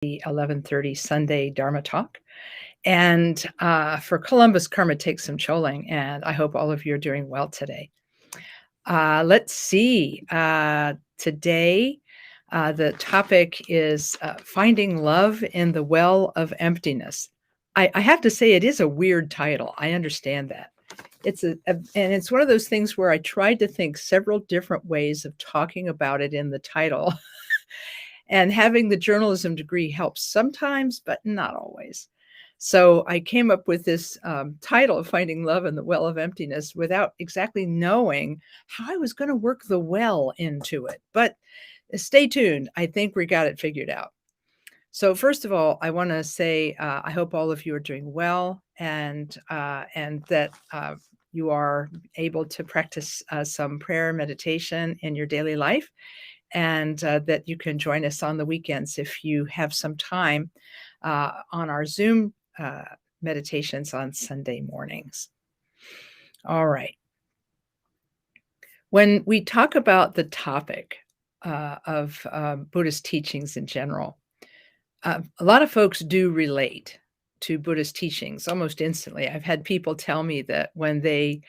the 11:30 Sunday Dharma talk. And for Columbus, Karma takes some choling, and I hope all of you are doing well today. Let's see. Today, the topic is finding love in the well of emptiness. I have to say, it is a weird title. I understand that. And it's one of those things where I tried to think several different ways of talking about it in the title. And having the journalism degree helps sometimes, but not always. So I came up with this title of Finding Love in the Well of Emptiness without exactly knowing how I was going to work the well into it. But stay tuned. I think we got it figured out. So first of all, I want to say I hope all of you are doing well and that you are able to practice some prayer meditation in your daily life, and that you can join us on the weekends if you have some time on our Zoom meditations on Sunday mornings. All right. When we talk about the topic of Buddhist teachings in general, a lot of folks do relate to Buddhist teachings almost instantly. I've had people tell me that when they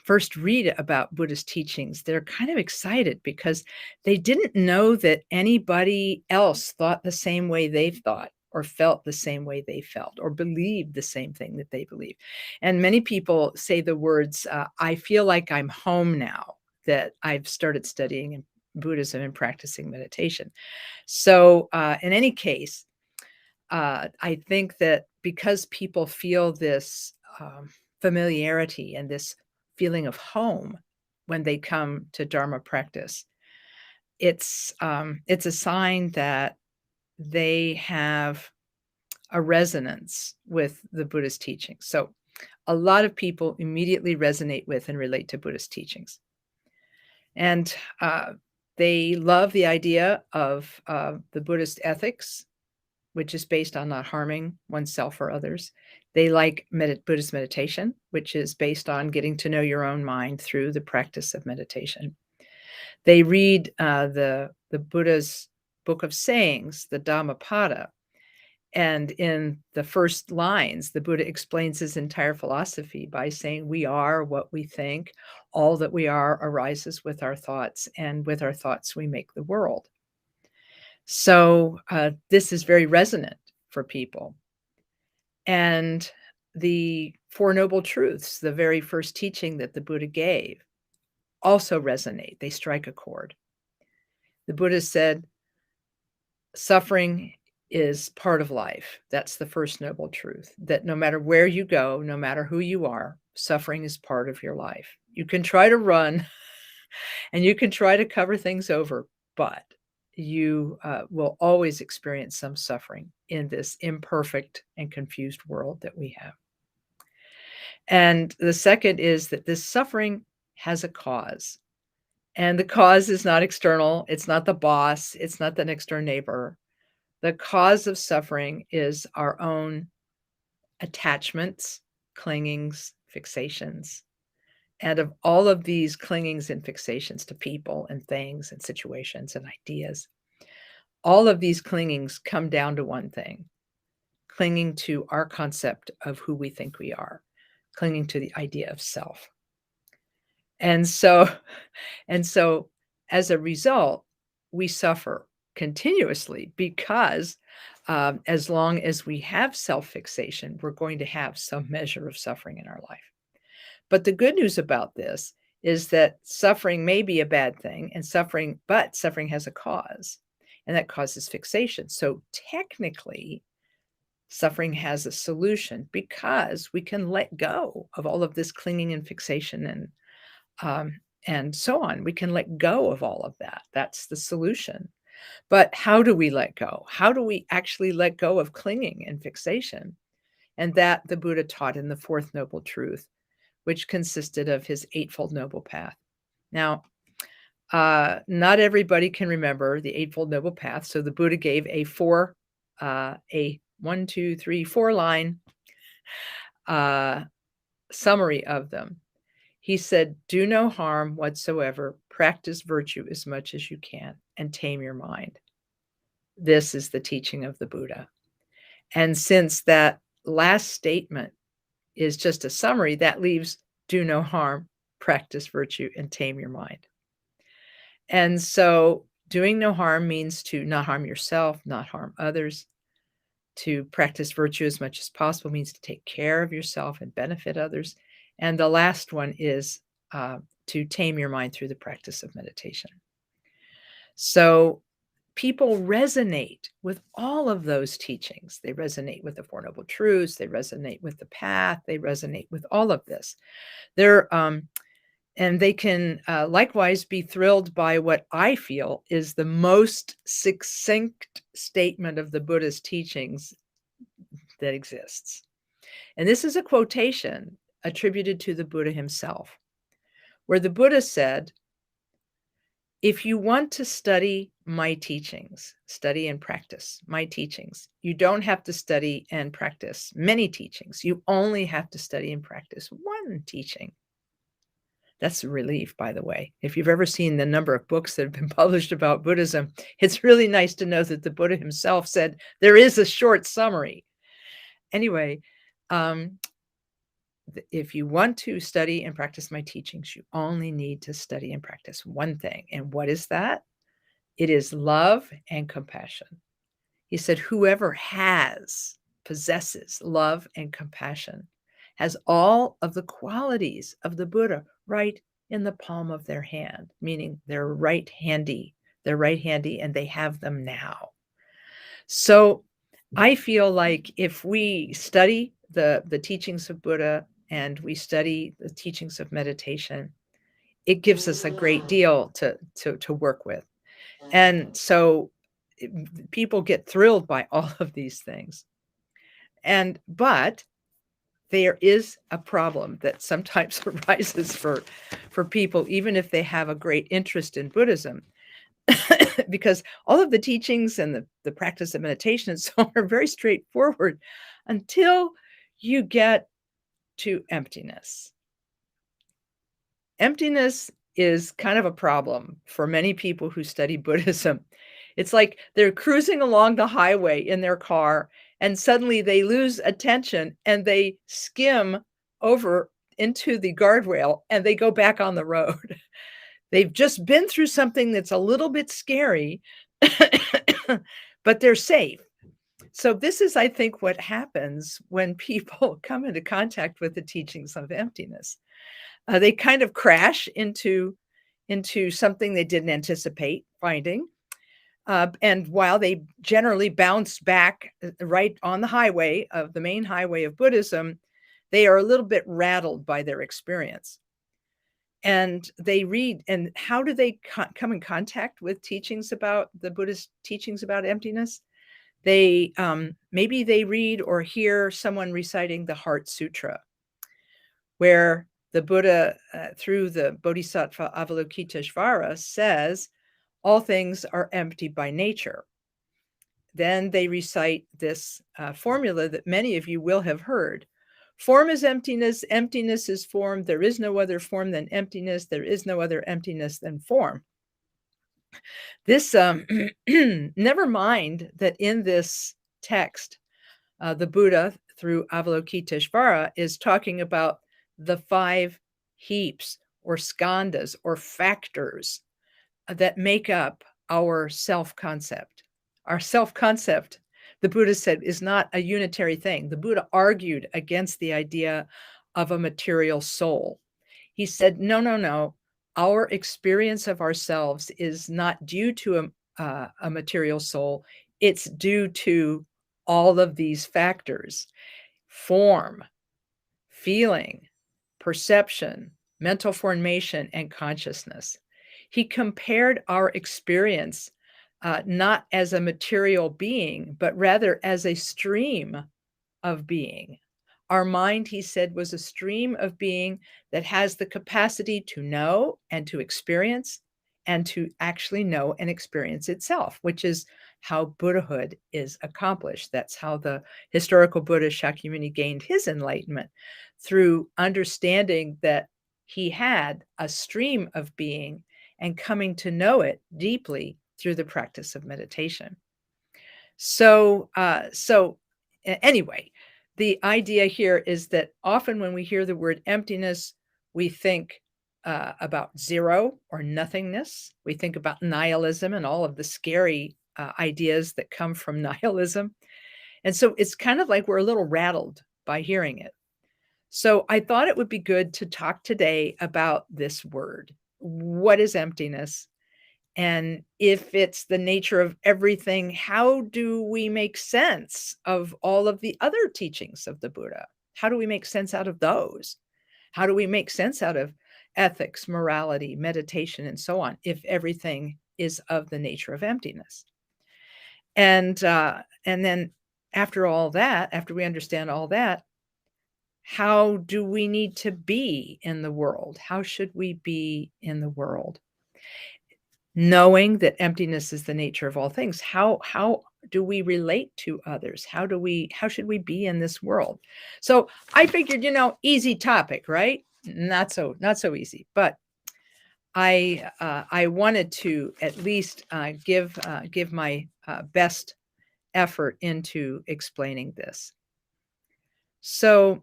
first read about Buddhist teachings, they're kind of excited because they didn't know that anybody else thought the same way they've thought, or felt the same way they felt, or believed the same thing that they believe. And many people say the words, I feel like I'm home now that I've started studying Buddhism and practicing meditation. So in any case, I think that because people feel this familiarity and this feeling of home when they come to Dharma practice, it's a sign that they have a resonance with the Buddhist teachings. So a lot of people immediately resonate with and relate to Buddhist teachings. And they love the idea of the Buddhist ethics, which is based on not harming oneself or others. They like Buddhist meditation, which is based on getting to know your own mind through the practice of meditation. They read the Buddha's book of sayings, the Dhammapada. And in the first lines, the Buddha explains his entire philosophy by saying, we are what we think. All that we are arises with our thoughts, and with our thoughts, we make the world. So this is very resonant for people. And the Four Noble Truths, the very first teaching that the Buddha gave, also resonate. They strike a chord. The Buddha said, suffering is part of life. That's the first noble truth, that no matter where you go, no matter who you are, suffering is part of your life. You can try to run and you can try to cover things over, but you will always experience some suffering in this imperfect and confused world that we have. And the second is that this suffering has a cause. And the cause is not external. It's not the boss. It's not the next door neighbor. The cause of suffering is our own attachments, clingings, fixations. And of all of these clingings and fixations to people and things and situations and ideas, all of these clingings come down to one thing: clinging to our concept of who we think we are, clinging to the idea of self. And so as a result, we suffer continuously because as long as we have self-fixation, we're going to have some measure of suffering in our life. But the good news about this is that suffering may be a bad thing, but suffering has a cause, and that causes fixation. So technically, suffering has a solution because we can let go of all of this clinging and fixation and so on. We can let go of all of that. That's the solution. But how do we let go? How do we actually let go of clinging and fixation? And that the Buddha taught in the Fourth Noble Truth, which consisted of his Eightfold Noble Path. Now, not everybody can remember the Eightfold Noble Path, so the Buddha gave a 4-line summary of them. He said, do no harm whatsoever, practice virtue as much as you can, and tame your mind. this is the teaching of the Buddha. And since that last statement is just a summary, that leaves do no harm, practice virtue, and tame your mind. And so doing no harm means to not harm yourself, not harm others. To practice virtue as much as possible means to take care of yourself and benefit others. And the last one is to tame your mind through the practice of meditation. So people resonate with all of those teachings. They resonate with the Four Noble Truths. They resonate with the path. They resonate with all of this. And they can likewise be thrilled by what I feel is the most succinct statement of the Buddha's teachings that exists. And this is a quotation attributed to the Buddha himself, where the Buddha said, if you want to study my teachings, study and practice my teachings, you don't have to study and practice many teachings. You only have to study and practice one teaching. That's a relief, by the way. If you've ever seen the number of books that have been published about Buddhism, it's really nice to know that the Buddha himself said there is a short summary. Anyway, if you want to study and practice my teachings, you only need to study and practice one thing. And what is that? It is love and compassion. He said, whoever possesses love and compassion, has all of the qualities of the Buddha right in the palm of their hand, meaning they're right handy, and they have them now. So I feel like if we study the teachings of Buddha and we study the teachings of meditation, it gives us a great deal to work with. And so people get thrilled by all of these things. But there is a problem that sometimes arises for people, even if they have a great interest in Buddhism, because all of the teachings and the practice of meditation and so on are very straightforward until you get to emptiness. Emptiness is kind of a problem for many people who study Buddhism. It's like they're cruising along the highway in their car and suddenly they lose attention and they skim over into the guardrail and they go back on the road. They've just been through something that's a little bit scary, but they're safe. So this is, I think, what happens when people come into contact with the teachings of emptiness. They kind of crash into something they didn't anticipate finding. And while they generally bounce back right on the highway of the main highway of Buddhism, they are a little bit rattled by their experience. And they read, and how do they come in contact with teachings about the Buddhist teachings about emptiness? They maybe they read or hear someone reciting the Heart Sutra, where the Buddha, through the Bodhisattva Avalokiteshvara, says, all things are empty by nature. Then they recite this formula that many of you will have heard. Form is emptiness, emptiness is form. There is no other form than emptiness. There is no other emptiness than form. This, never mind that in this text, the Buddha, through Avalokiteshvara, is talking about the 5 heaps or skandhas or factors that make up our self-concept. Our self-concept, the Buddha said, is not a unitary thing. The Buddha argued against the idea of a material soul. He said, no. Our experience of ourselves is not due to a material soul. It's due to all of these factors: form, feeling, perception, mental formation, and consciousness. He compared our experience not as a material being, but rather as a stream of being. Our mind, he said, was a stream of being that has the capacity to know and to experience and to actually know and experience itself, which is how Buddhahood is accomplished. That's how the historical Buddha Shakyamuni gained his enlightenment, through understanding that he had a stream of being and coming to know it deeply through the practice of meditation. Anyway, the idea here is that often when we hear the word emptiness, we think about zero or nothingness. We think about nihilism and all of the scary ideas that come from nihilism. And so it's kind of like we're a little rattled by hearing it. So I thought it would be good to talk today about this word. What is emptiness? And if it's the nature of everything, how do we make sense of all of the other teachings of the Buddha? How do we make sense out of those? How do we make sense out of ethics, morality, meditation, and so on, if everything is of the nature of emptiness? And then after all that, after we understand all that, how do we need to be in the world? How should we be in the world? Knowing that emptiness is the nature of all things, how do we relate to others? How should we be in this world? So I figured, easy topic, right? Not so easy, but I wanted to at least give my best effort into explaining this. So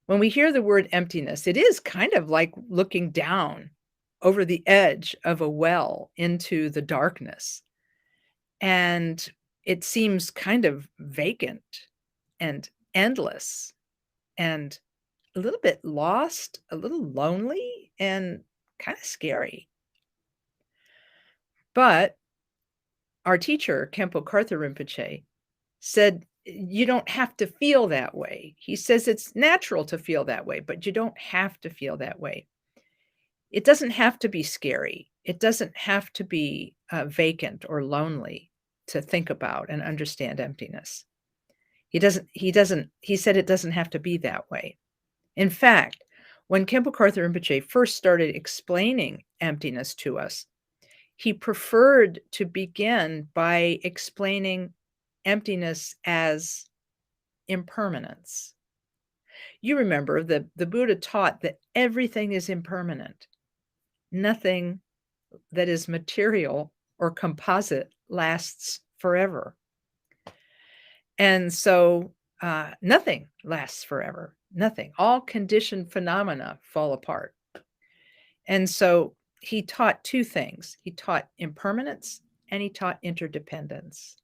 when we hear the word emptiness, it is kind of like looking down over the edge of a well into the darkness. And it seems kind of vacant and endless and a little bit lost, a little lonely, and kind of scary. But our teacher, Khenpo Tsultrim Rinpoche, said, you don't have to feel that way. He says it's natural to feel that way, but you don't have to feel that way. It doesn't have to be scary. It doesn't have to be vacant or lonely to think about and understand emptiness. He said it doesn't have to be that way. In fact, when Khenpo Tsultrim Rinpoche first started explaining emptiness to us, he preferred to begin by explaining emptiness as impermanence. You remember the Buddha taught that everything is impermanent. Nothing that is material or composite lasts forever. And so nothing lasts forever. Nothing. All conditioned phenomena fall apart. And so he taught two things. He taught impermanence and he taught interdependence.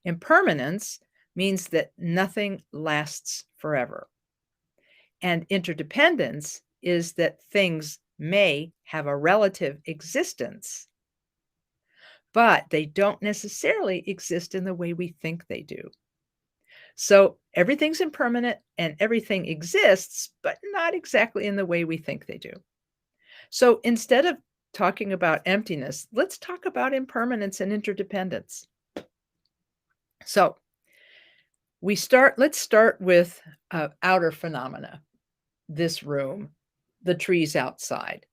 Impermanence means that nothing lasts forever. And interdependence is that things may have a relative existence, but they don't necessarily exist in the way we think they do. So everything's impermanent and everything exists, but not exactly in the way we think they do. So instead of talking about emptiness, let's talk about impermanence and interdependence. So let's start with outer phenomena. This room, the trees outside.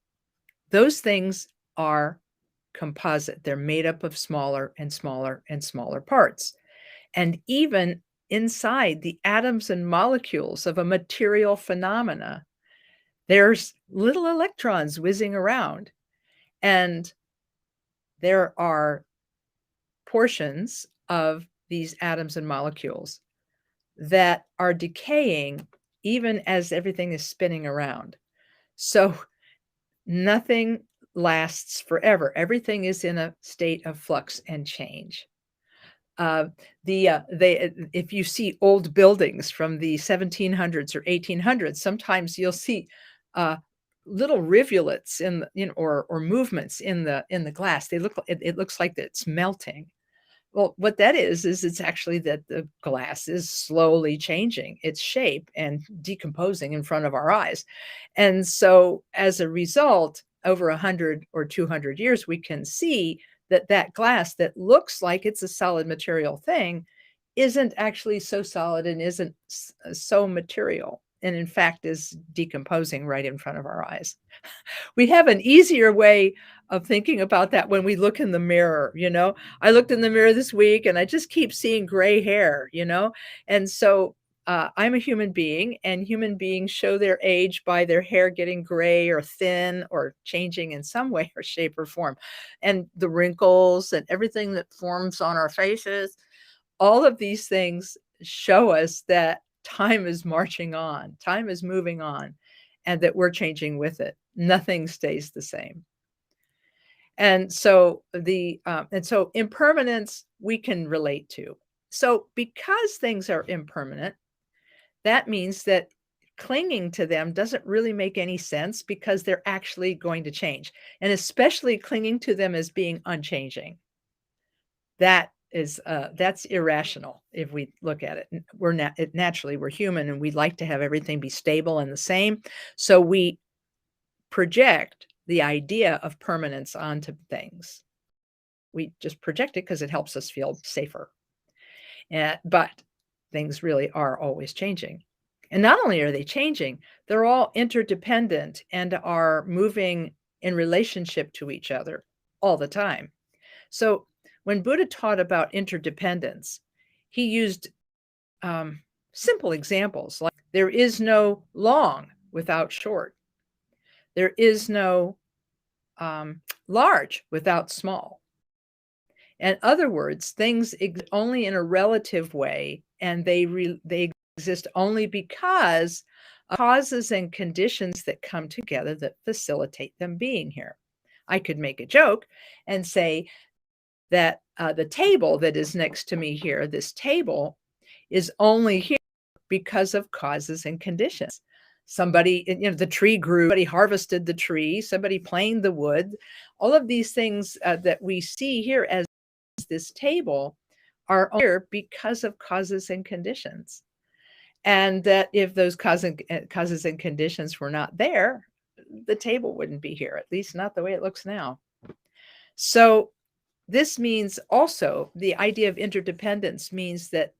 Those things are composite. They're made up of smaller and smaller and smaller parts. And even inside the atoms and molecules of a material phenomena, there's little electrons whizzing around. And there are portions of these atoms and molecules that are decaying even as everything is spinning around. So nothing lasts forever. Everything is in a state of flux and change. If you see old buildings from the 1700s or 1800s, sometimes you'll see little rivulets or movements in the glass. It looks like it's melting. Well, what that is it's actually that the glass is slowly changing its shape and decomposing in front of our eyes. And so as a result, over 100 or 200 years, we can see that glass that looks like it's a solid material thing isn't actually so solid and isn't so material, and in fact is decomposing right in front of our eyes. We have an easier way of thinking about that when we look in the mirror. I looked in the mirror this week and I just keep seeing gray hair, and so I'm a human being, and human beings show their age by their hair getting gray or thin or changing in some way or shape or form. And the wrinkles and everything that forms on our faces all of these things show us that time is marching on, time is moving on, and that we're changing with it. Nothing stays the same. And so impermanence we can relate to. So because things are impermanent, that means that clinging to them doesn't really make any sense because they're actually going to change, and especially clinging to them as being unchanging. That's irrational if we look at it. Naturally we're human and we'd like to have everything be stable and the same. So we project the idea of permanence onto things. We just project it because it helps us feel safer. But things really are always changing. And not only are they changing, they're all interdependent and are moving in relationship to each other all the time. So when Buddha taught about interdependence, he used simple examples like there is no long without short. There is no large without small. In other words, things exist only in a relative way, and they exist only because of causes and conditions that come together that facilitate them being here. I could make a joke and say that the table that is next to me here, this table, is only here because of causes and conditions. Somebody, the tree grew, somebody harvested the tree, somebody planed the wood. All of these things that we see here as this table are here because of causes and conditions. And that if those causes and conditions were not there, the table wouldn't be here, at least not the way it looks now. So this means also the idea of interdependence means that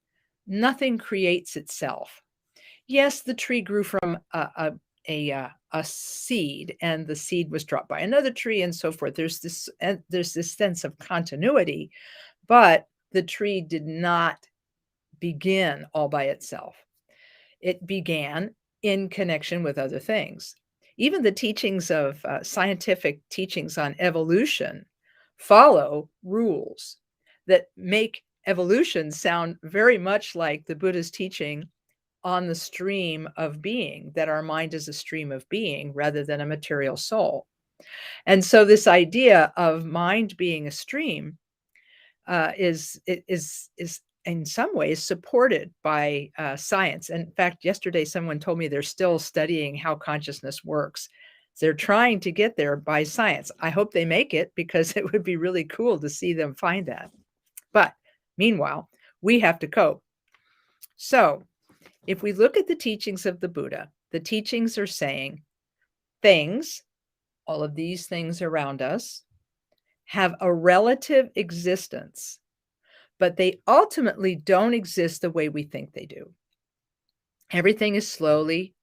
nothing creates itself. Yes, the tree grew from a seed, and the seed was dropped by another tree, and so forth. There's this sense of continuity, but the tree did not begin all by itself. It began in connection with other things. Even the teachings of scientific teachings on evolution follow rules that make evolution sound very much like the Buddhist teaching on the stream of being, that our mind is a stream of being rather than a material soul. And so this idea of mind being a stream is in some ways supported by science. In fact, yesterday someone told me they're still studying how consciousness works. They're trying to get there by science. I hope they make it, because it would be really cool to see them find that. But meanwhile, we have to cope. So if we look at the teachings of the Buddha, the teachings are saying things, all of these things around us, have a relative existence, but they ultimately don't exist the way we think they do. Everything is slowly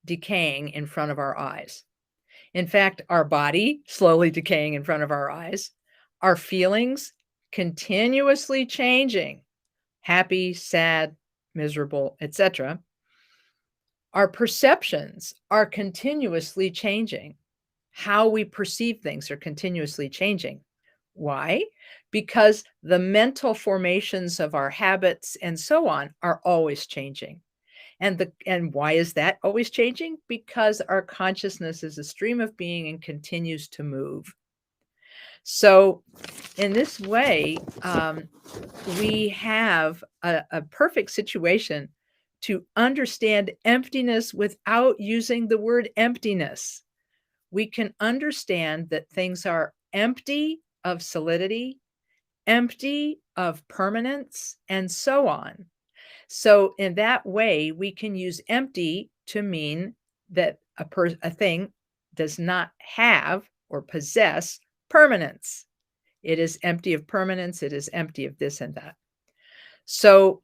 decaying in front of our eyes. In fact, our body slowly decaying in front of our eyes, our feelings continuously changing, happy, sad, miserable, etc. Our perceptions are continuously changing. How we perceive things are continuously changing. Why? Because the mental formations of our habits and so on are always changing. And why is that always changing? Because our consciousness is a stream of being and continues to move. So in this way, we have a perfect situation to understand emptiness without using the word emptiness. We can understand that things are empty of solidity, empty of permanence, and so on. So in that way, we can use empty to mean that a thing does not have or possess permanence. It is empty of permanence. It is empty of this and that. So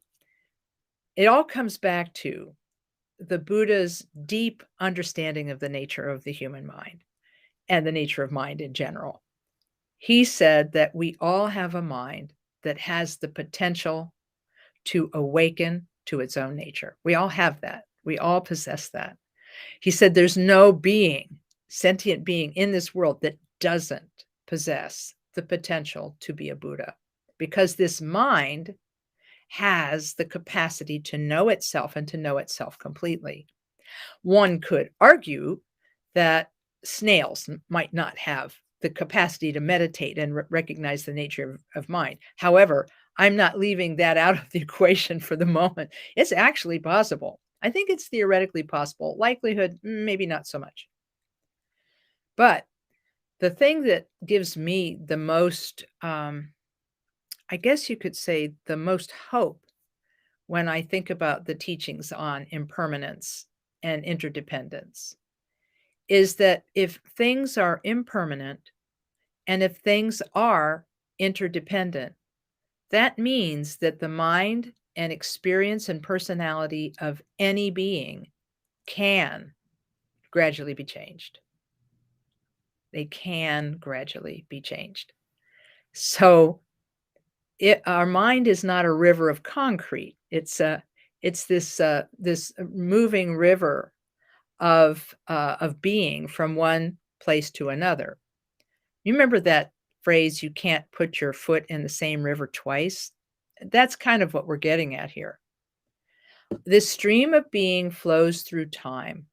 it all comes back to the Buddha's deep understanding of the nature of the human mind and the nature of mind in general. He said that we all have a mind that has the potential to awaken to its own nature. We all have that. We all possess that. He said there's no being, sentient being in this world that doesn't possess the potential to be a Buddha, because this mind has the capacity to know itself and to know itself completely. One could argue that snails might not have the capacity to meditate and recognize the nature of mind. However, I'm not leaving that out of the equation for the moment. It's actually possible. I think it's theoretically possible. Likelihood, maybe not so much. But the thing that gives me the most, I guess you could say, the most hope when I think about the teachings on impermanence and interdependence is that if things are impermanent and if things are interdependent, that means that the mind and experience and personality of any being can gradually be changed. They can gradually be changed. So our mind is not a river of concrete. It's this moving river of being from one place to another. You remember that phrase, "You can't put your foot in the same river twice"? That's kind of what we're getting at here. This stream of being flows through time,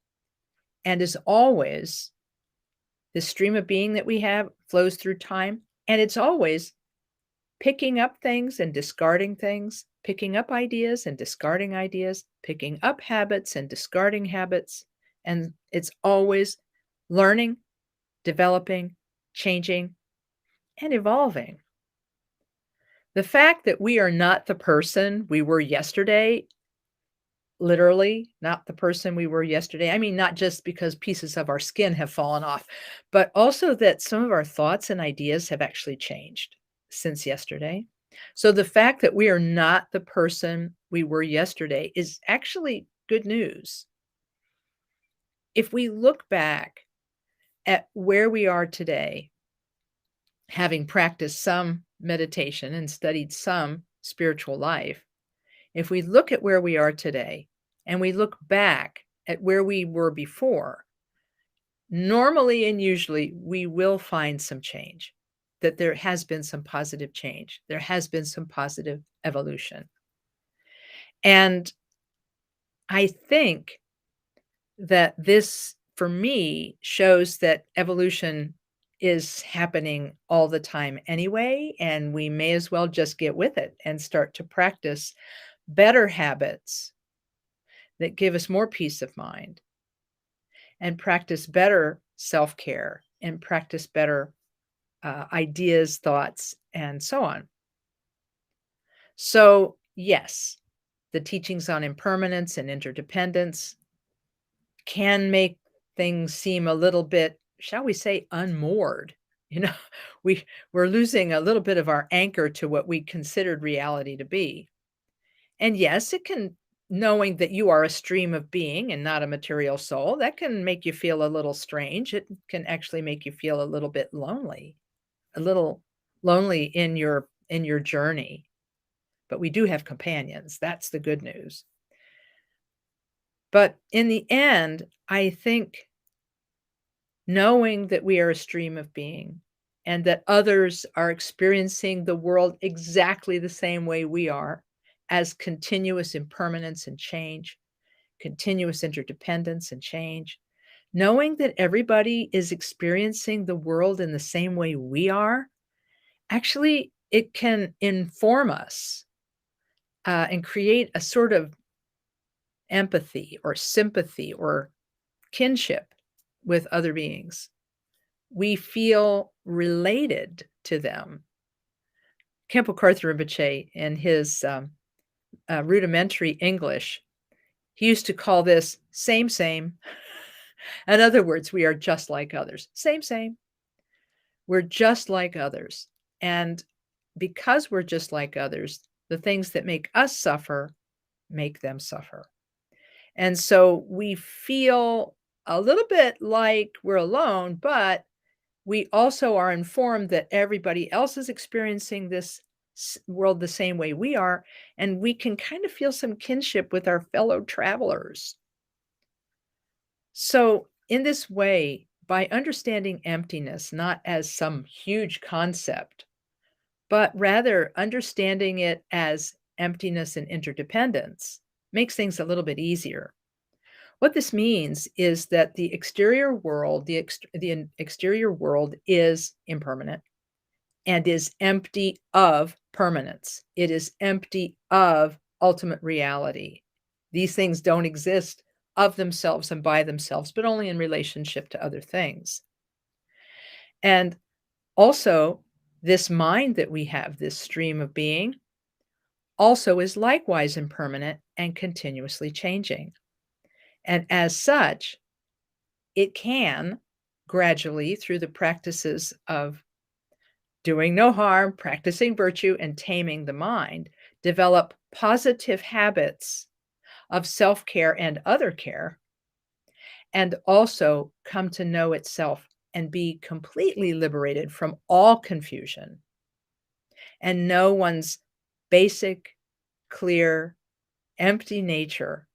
and as always, this stream of being that we have flows through time, and it's always picking up things and discarding things, picking up ideas and discarding ideas, picking up habits and discarding habits, and it's always learning, developing, changing, and evolving. The fact that we are not the person we were yesterday, literally not the person we were yesterday. I mean, not just because pieces of our skin have fallen off, but also that some of our thoughts and ideas have actually changed since yesterday. So the fact that we are not the person we were yesterday is actually good news. If we look back at where we are today, having practiced some meditation and studied some spiritual life, if we look at where we are today and we look back at where we were before, normally and usually we will find some change, that there has been some positive change. There has been some positive evolution. And I think that this, for me, shows that evolution is happening all the time anyway, and we may as well just get with it and start to practice better habits that give us more peace of mind, and practice better self-care, and practice better ideas, thoughts, and so on. So, yes, the teachings on impermanence and interdependence can make things seem a little bit, shall we say, unmoored. You know, we're losing a little bit of our anchor to what we considered reality to be. And yes, it can, knowing that you are a stream of being and not a material soul, that can make you feel a little strange. It can actually make you feel a little bit lonely, a little lonely in your journey. But we do have companions. That's the good news. But in the end, I think knowing that we are a stream of being and that others are experiencing the world exactly the same way we are, as continuous impermanence and change, continuous interdependence and change, knowing that everybody is experiencing the world in the same way we are, actually, it can inform us and create a sort of empathy or sympathy or kinship with other beings. We feel related to them. Khenpo Tsultrim Gyamtso, in his rudimentary English, he used to call this same, same. In other words, we are just like others. Same, same. We're just like others. And because we're just like others, the things that make us suffer make them suffer. And so we feel a little bit like we're alone, but we also are informed that everybody else is experiencing this world the same way we are, and we can kind of feel some kinship with our fellow travelers. So in this way, by understanding emptiness not as some huge concept, but rather understanding it as emptiness and interdependence makes things a little bit easier. What this means is that the exterior world, the exterior world is impermanent and is empty of permanence. It is empty of ultimate reality. These things don't exist of themselves and by themselves, but only in relationship to other things. And also, this mind that we have, this stream of being, also is likewise impermanent and continuously changing. And as such, it can gradually, through the practices of doing no harm, practicing virtue, and taming the mind, develop positive habits of self-care and other care, and also come to know itself and be completely liberated from all confusion and know one's basic, clear, empty nature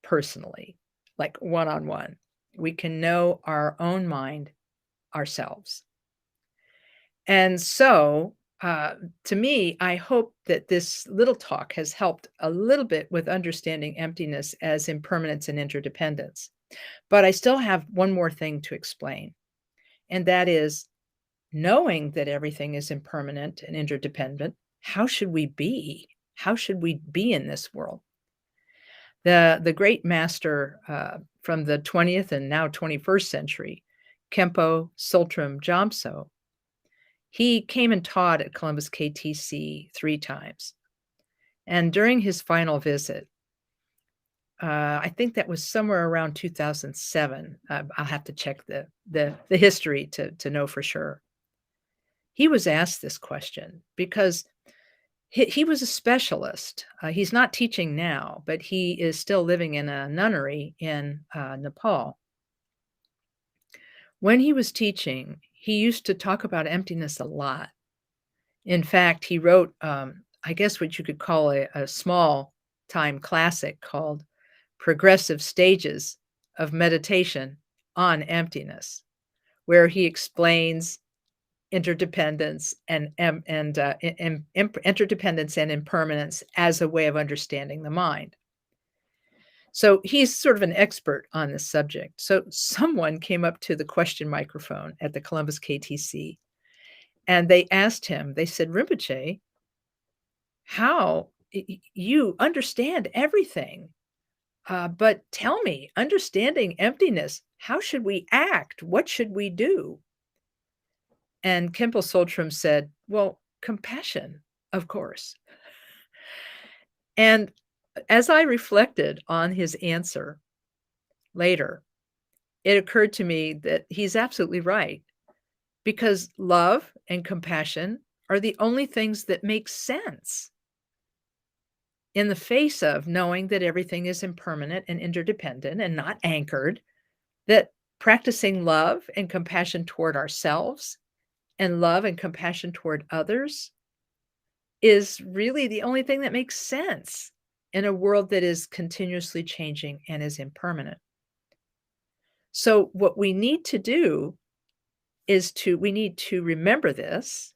personally, like one-on-one. We can know our own mind ourselves. And so, to me, I hope that this little talk has helped a little bit with understanding emptiness as impermanence and interdependence. But I still have one more thing to explain, and that is knowing that everything is impermanent and interdependent. How should we be? How should we be in this world? The great master from the 20th and now 21st century, Khenpo Tsultrim Gyamtso, he came and taught at Columbus KTC 3 times. And during his final visit, I think that was somewhere around 2007. I'll have to check the history to know for sure. He was asked this question because he was a specialist. He's not teaching now, but he is still living in a nunnery in Nepal. When he was teaching, he used to talk about emptiness a lot. In fact, he wrote, I guess what you could call a small-time classic called Progressive Stages of Meditation on Emptiness, where he explains interdependence and interdependence and impermanence as a way of understanding the mind. So he's sort of an expert on this subject. So someone came up to the question microphone at the Columbus KTC, and they asked him, they said, Rinpoche, how you understand everything, but tell me, understanding emptiness, how should we act? What should we do? And Khenpo Tsultrim said, well, compassion, of course. And as I reflected on his answer later, it occurred to me that he's absolutely right, because love and compassion are the only things that make sense in the face of knowing that everything is impermanent and interdependent and not anchored, that practicing love and compassion toward ourselves and love and compassion toward others is really the only thing that makes sense in a world that is continuously changing and is impermanent. So what we need to do is we need to remember this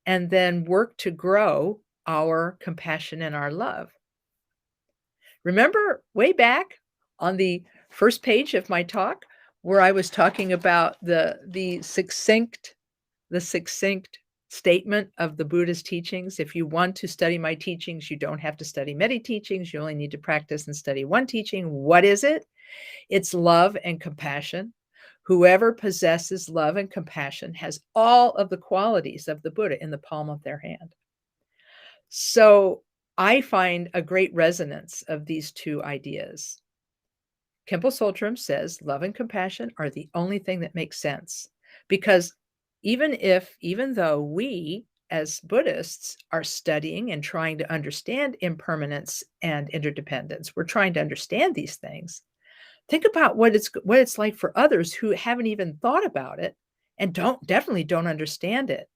and then work to grow our compassion and our love. Remember way back on the first page of my talk where I was talking about the succinct statement of the Buddhist teachings. If you want to study my teachings, you don't have to study many teachings. You only need to practice and study one teaching. What is it? It's love and compassion. Whoever possesses love and compassion has all of the qualities of the Buddha in the palm of their hand. So I find a great resonance of these two ideas. Khenpo Tsultrim says love and compassion are the only thing that makes sense, because even though we as Buddhists are studying and trying to understand impermanence and interdependence, we're trying to understand these things. Think about what it's like for others who haven't even thought about it and definitely don't understand it.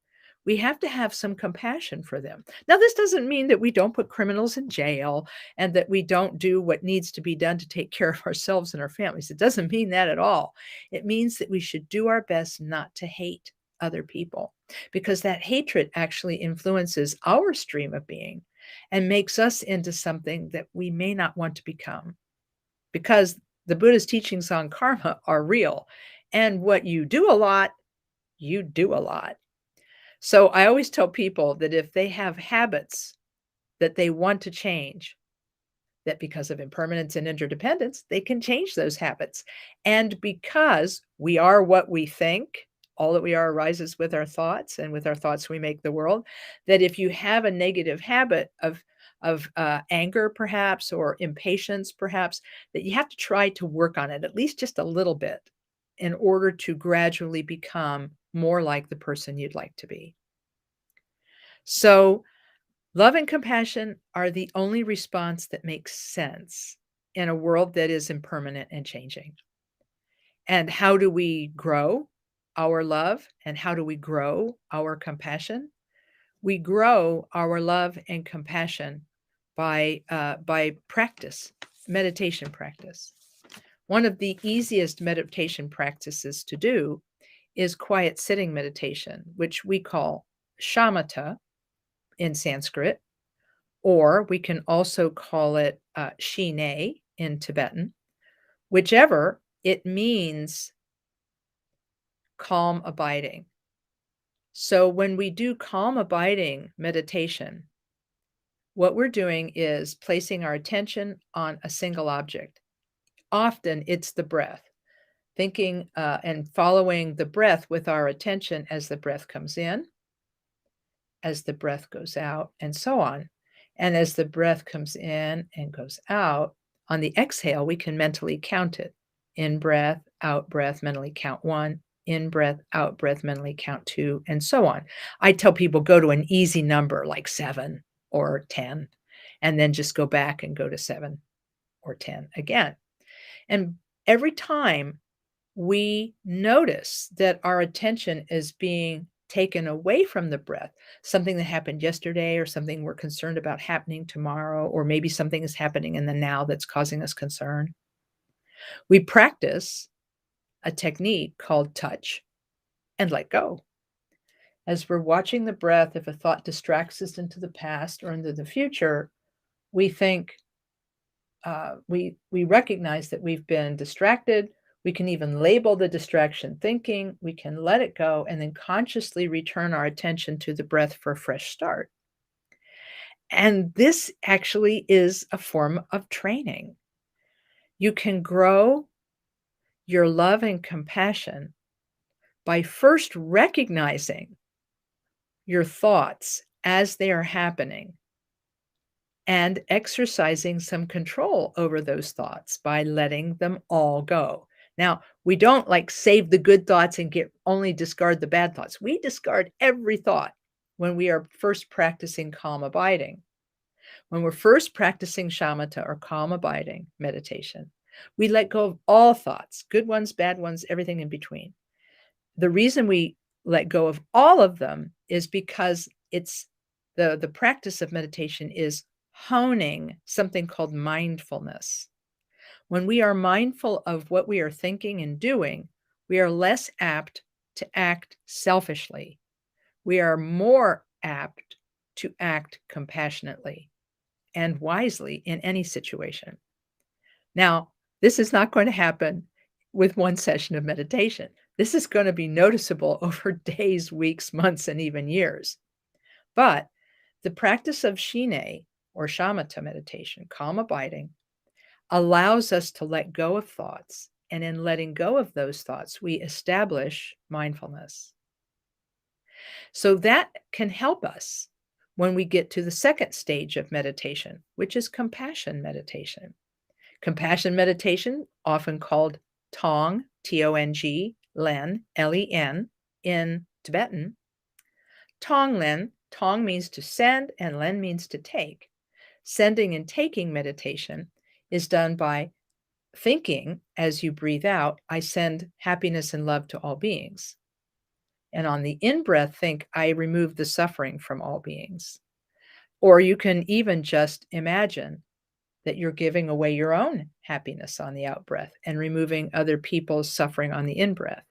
We have to have some compassion for them. Now, this doesn't mean that we don't put criminals in jail and that we don't do what needs to be done to take care of ourselves and our families. It doesn't mean that at all. It means that we should do our best not to hate other people. because that hatred actually influences our stream of being and makes us into something that we may not want to become, because the Buddhist teachings on karma are real. And what you do a lot, you do a lot. So I always tell people that if they have habits that they want to change, that because of impermanence and interdependence, they can change those habits. And because we are what we think, all that we are arises with our thoughts, and with our thoughts we make the world, that if you have a negative habit of anger, perhaps, or impatience, perhaps, that you have to try to work on it, at least just a little bit, in order to gradually become more like the person you'd like to be. So love and compassion are the only response that makes sense in a world that is impermanent and changing. And how do we grow our love, and how do we grow our compassion? We grow our love and compassion by practice, meditation practice. One of the easiest meditation practices to do is quiet sitting meditation, which we call shamatha in Sanskrit, or we can also call it shine in Tibetan. Whichever, it means calm abiding. So when we do calm abiding meditation, what we're doing is placing our attention on a single object. Often it's the breath, thinking and following the breath with our attention as the breath comes in, as the breath goes out, and so on. And as the breath comes in and goes out, on the exhale, we can mentally count it. In breath, out breath, mentally count 1. In breath, out breath, mentally count 2, and so on. I tell people go to an easy number like 7 or 10, and then just go back and go to 7 or 10 again. And every time we notice that our attention is being taken away from the breath, something that happened yesterday or something we're concerned about happening tomorrow, or maybe something is happening in the now that's causing us concern, we practice a technique called touch and let go. As we're watching the breath, if a thought distracts us into the past or into the future, we think, we recognize that we've been distracted. We can even label the distraction thinking. We can let it go and then consciously return our attention to the breath for a fresh start. And this actually is a form of training. You can grow your love and compassion by first recognizing your thoughts as they are happening and exercising some control over those thoughts by letting them all go. Now, we don't like save the good thoughts and only discard the bad thoughts. We discard every thought when we are first practicing calm abiding. When we're first practicing shamatha or calm abiding meditation, we let go of all thoughts, good ones, bad ones, everything in between. The reason we let go of all of them is because it's the practice of meditation is honing something called mindfulness. When we are mindful of what we are thinking and doing, we are less apt to act selfishly. We are more apt to act compassionately and wisely in any situation. Now, this is not going to happen with one session of meditation. This is going to be noticeable over days, weeks, months, and even years. But the practice of shine or shamatha meditation, calm abiding, allows us to let go of thoughts. And in letting go of those thoughts, we establish mindfulness. So that can help us when we get to the second stage of meditation, which is compassion meditation. Compassion meditation, often called Tong, T-O-N-G, Len, L-E-N, in Tibetan. Tong Len, Tong means to send and Len means to take. Sending and taking meditation is done by thinking as you breathe out, I send happiness and love to all beings. And on the in-breath, think, I remove the suffering from all beings. Or you can even just imagine that you're giving away your own happiness on the out-breath and removing other people's suffering on the in-breath.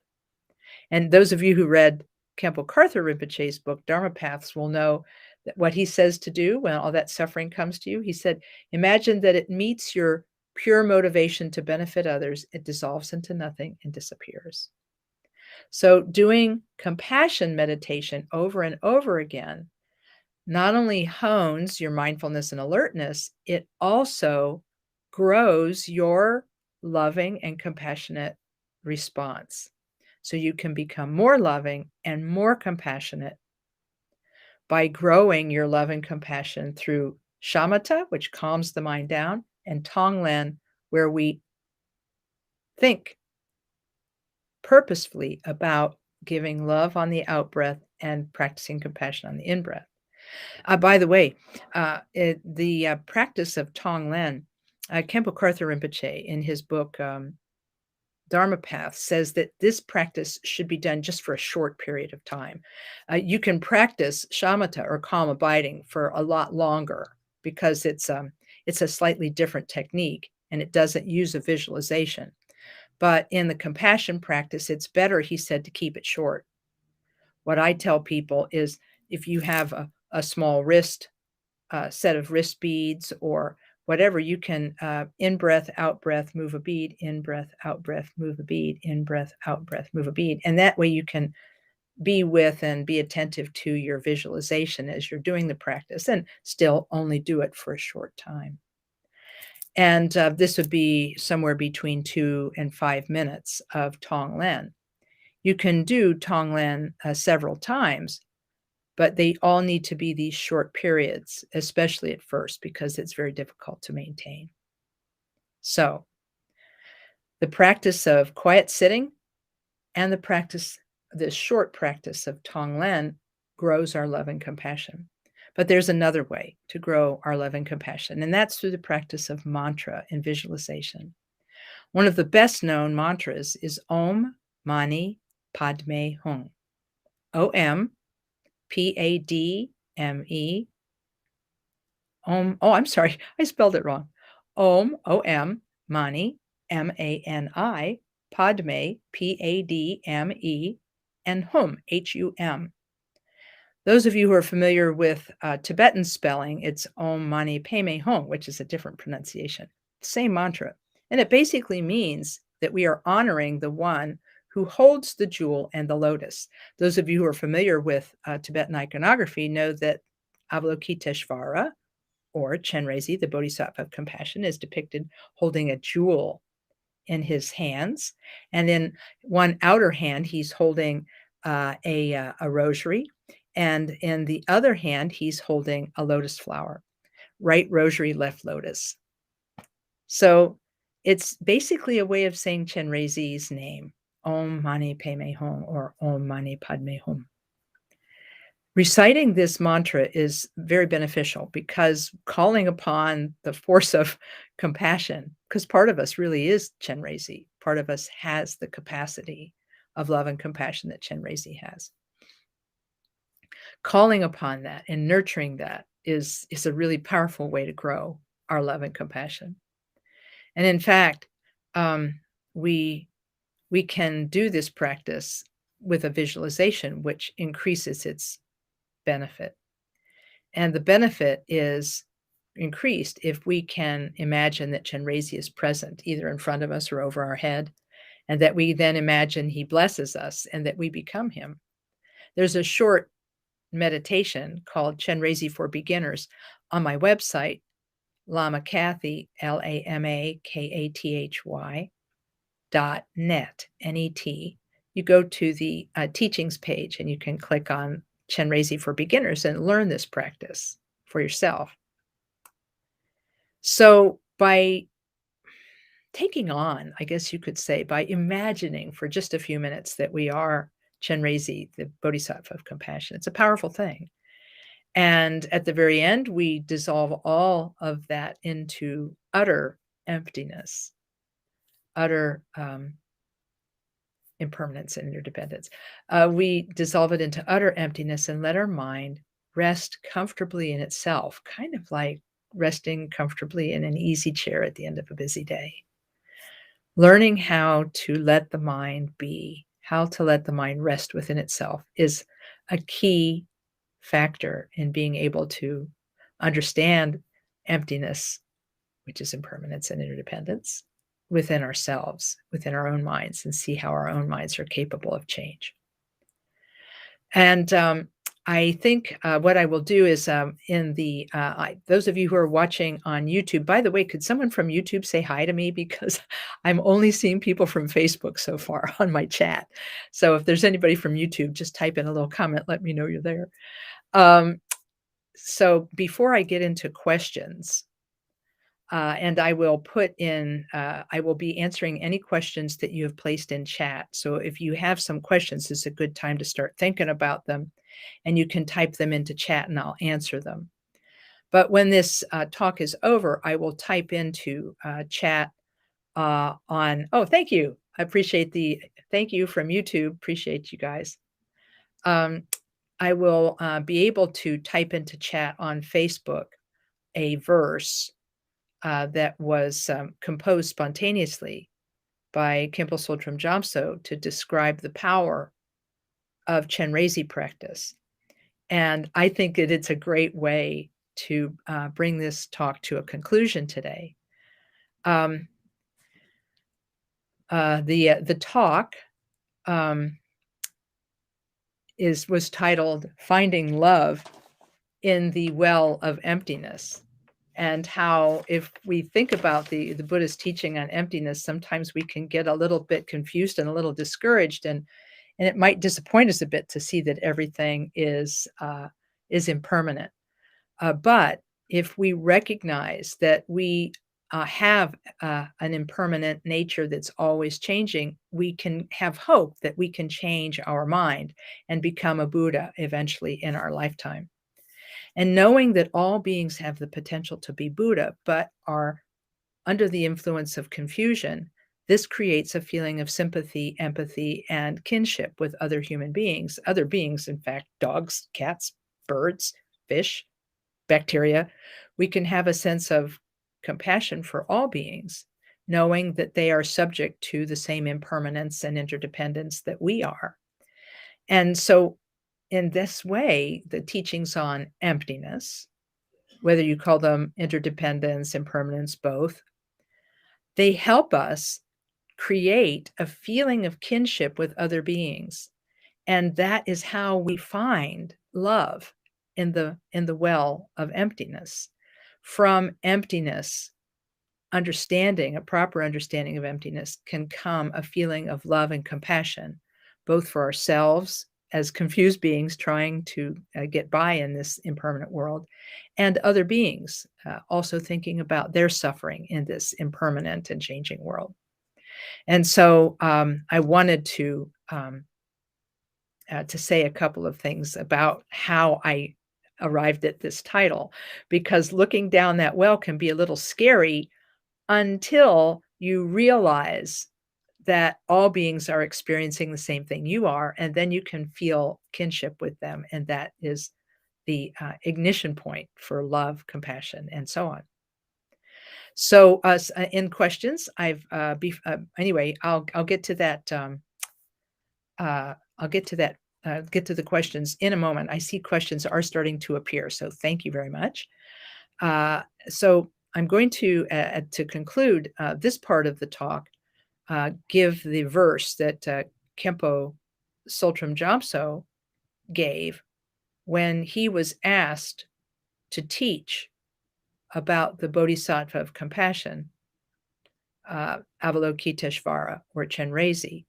And those of you who read Khenpo Tsultrim Rinpoche's book, Dharma Paths, will know that what he says to do when all that suffering comes to you. He said, imagine that it meets your pure motivation to benefit others. It dissolves into nothing and disappears. So doing compassion meditation over and over again not only hones your mindfulness and alertness, it also grows your loving and compassionate response. So you can become more loving and more compassionate by growing your love and compassion through shamatha, which calms the mind down, and tonglen, where we think purposefully about giving love on the out-breath and practicing compassion on the in-breath. By the way, the practice of tonglen, Khenpo Tsultrim Rinpoche, in his book, Dharma Path, says that this practice should be done just for a short period of time. You can practice shamatha or calm abiding for a lot longer because it's a slightly different technique and it doesn't use a visualization. But in the compassion practice, it's better, he said, to keep it short. What I tell people is if you have a small wrist, set of wrist beads or whatever, you can in-breath, out-breath, move a bead, in-breath, out-breath, move a bead, in-breath, out-breath, move a bead. And that way you can be with and be attentive to your visualization as you're doing the practice and still only do it for a short time. And this would be somewhere between 2 and 5 minutes of tonglen. You can do tonglen several times, but they all need to be these short periods, especially at first, because it's very difficult to maintain. So the practice of quiet sitting and this short practice of tonglen grows our love and compassion. But there's another way to grow our love and compassion, and that's through the practice of mantra and visualization. One of the best known mantras is Om Mani Padme Hum. O-M P-A-D-M-E. I'm sorry, I spelled it wrong. Om, O-M, Mani, M-A-N-I, Padme, P-A-D-M-E, and Hum, H-U-M. Those of you who are familiar with Tibetan spelling, it's Om Mani Padme Hum, which is a different pronunciation. Same mantra. And it basically means that we are honoring the one who holds the jewel and the lotus. Those of you who are familiar with Tibetan iconography know that Avalokiteshvara, or Chenrezig, the Bodhisattva of compassion, is depicted holding a jewel in his hands. And in one outer hand, he's holding a rosary. And in the other hand, he's holding a lotus flower. Right rosary, left lotus. So it's basically a way of saying Chenrezig's name, Om Mani Padme Hum, or Om Mani Padme Hum. Reciting this mantra is very beneficial because calling upon the force of compassion, because part of us really is Chenrezig, part of us has the capacity of love and compassion that Chenrezig has. Calling upon that and nurturing that is a really powerful way to grow our love and compassion. And in fact, we can do this practice with a visualization, which increases its benefit. And the benefit is increased if we can imagine that Chenrezig is present, either in front of us or over our head, and that we then imagine he blesses us and that we become him. There's a short meditation called Chenrezig for Beginners on my website, Lama Kathy, LAMAKATHY.net, N-E-T. You go to the teachings page and you can click on Chenrezig for Beginners and learn this practice for yourself. So by taking on, I guess you could say, by imagining for just a few minutes that we are Chenrezig, the Bodhisattva of compassion, it's a powerful thing. And at the very end, we dissolve all of that into utter emptiness, utter impermanence and interdependence. We dissolve it into utter emptiness and let our mind rest comfortably in itself, kind of like resting comfortably in an easy chair at the end of a busy day. Learning how to let the mind be, how to let the mind rest within itself, is a key factor in being able to understand emptiness, which is impermanence and interdependence, within ourselves, within our own minds, and see how our own minds are capable of change. And I think what I will do is in the those of you who are watching on YouTube, by the way, could someone from YouTube say hi to me? Because I'm only seeing people from Facebook so far on my chat. So if there's anybody from YouTube, just type in a little comment, let me know you're there. So before I get into questions, and I will put in, I will be answering any questions that you have placed in chat. So if you have some questions, it's a good time to start thinking about them, and you can type them into chat and I'll answer them. But when this talk is over, I will type into chat oh, thank you. I appreciate thank you from YouTube. Appreciate you guys. I will be able to type into chat on Facebook a verse that was composed spontaneously by Khenpo Tsultrim Gyamtso to describe the power of Chenrezig practice. And I think that it's a great way to bring this talk to a conclusion today. The talk was titled "Finding Love in the Well of Emptiness." And how, if we think about the Buddhist teaching on emptiness, sometimes we can get a little bit confused and a little discouraged, and it might disappoint us a bit to see that everything is impermanent. But if we recognize that we have an impermanent nature that's always changing, we can have hope that we can change our mind and become a Buddha eventually in our lifetime. And knowing that all beings have the potential to be Buddha, but are under the influence of confusion, this creates a feeling of sympathy, empathy, and kinship with other human beings. Other beings, in fact, dogs, cats, birds, fish, bacteria. We can have a sense of compassion for all beings, knowing that they are subject to the same impermanence and interdependence that we are. And so in this way, the teachings on emptiness, whether you call them interdependence, impermanence, both, they help us create a feeling of kinship with other beings. And that is how we find love in the well of emptiness. From emptiness, a proper understanding of emptiness, can come a feeling of love and compassion, both for ourselves as confused beings trying to get by in this impermanent world, and other beings also thinking about their suffering in this impermanent and changing world. And so I wanted to say a couple of things about how I arrived at this title, because looking down that well can be a little scary until you realize that all beings are experiencing the same thing you are, and then you can feel kinship with them, and that is the ignition point for love, compassion, and so on. So, in questions, anyway, I'll get to that. I'll get to that. Get to the questions in a moment. I see questions are starting to appear, so thank you very much. So I'm going to conclude this part of the talk, give the verse that Khenpo Tsultrim Gyamtso gave when he was asked to teach about the Bodhisattva of compassion, Avalokiteshvara, or Chenrezig.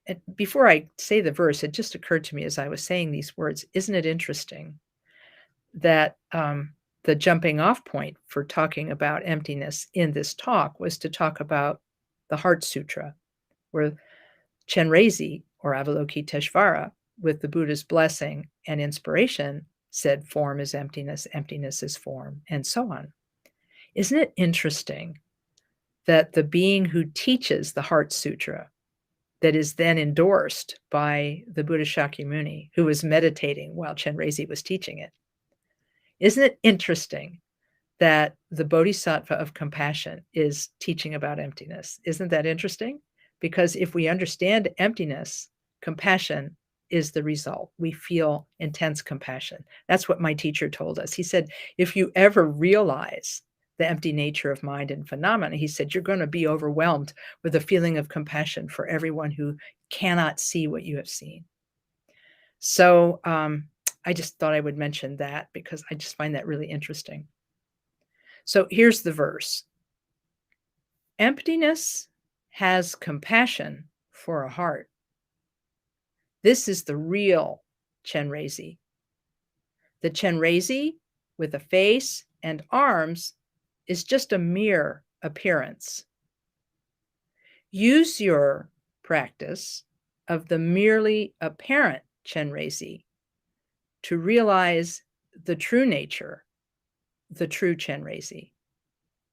And before I say the verse, it just occurred to me as I was saying these words, isn't it interesting that the jumping off point for talking about emptiness in this talk was to talk about the Heart Sutra, where Chenrezig, or Avalokiteshvara, with the Buddha's blessing and inspiration, said form is emptiness, emptiness is form, and so on. Isn't it interesting that the being who teaches the Heart Sutra, that is then endorsed by the Buddha Shakyamuni, who was meditating while Chenrezig was teaching it, isn't it interesting that the Bodhisattva of compassion is teaching about emptiness? Isn't that interesting? because if we understand emptiness, compassion is the result. We feel intense compassion. That's what my teacher told us. He said, if you ever realize the empty nature of mind and phenomena, he said, you're going to be overwhelmed with a feeling of compassion for everyone who cannot see what you have seen. So I just thought I would mention that because I just find that really interesting. So here's the verse. Emptiness has compassion for a heart. This is the real Chenrezig. The Chenrezig with a face and arms is just a mere appearance. Use your practice of the merely apparent Chenrezig to realize the true nature, the true Chenrezig.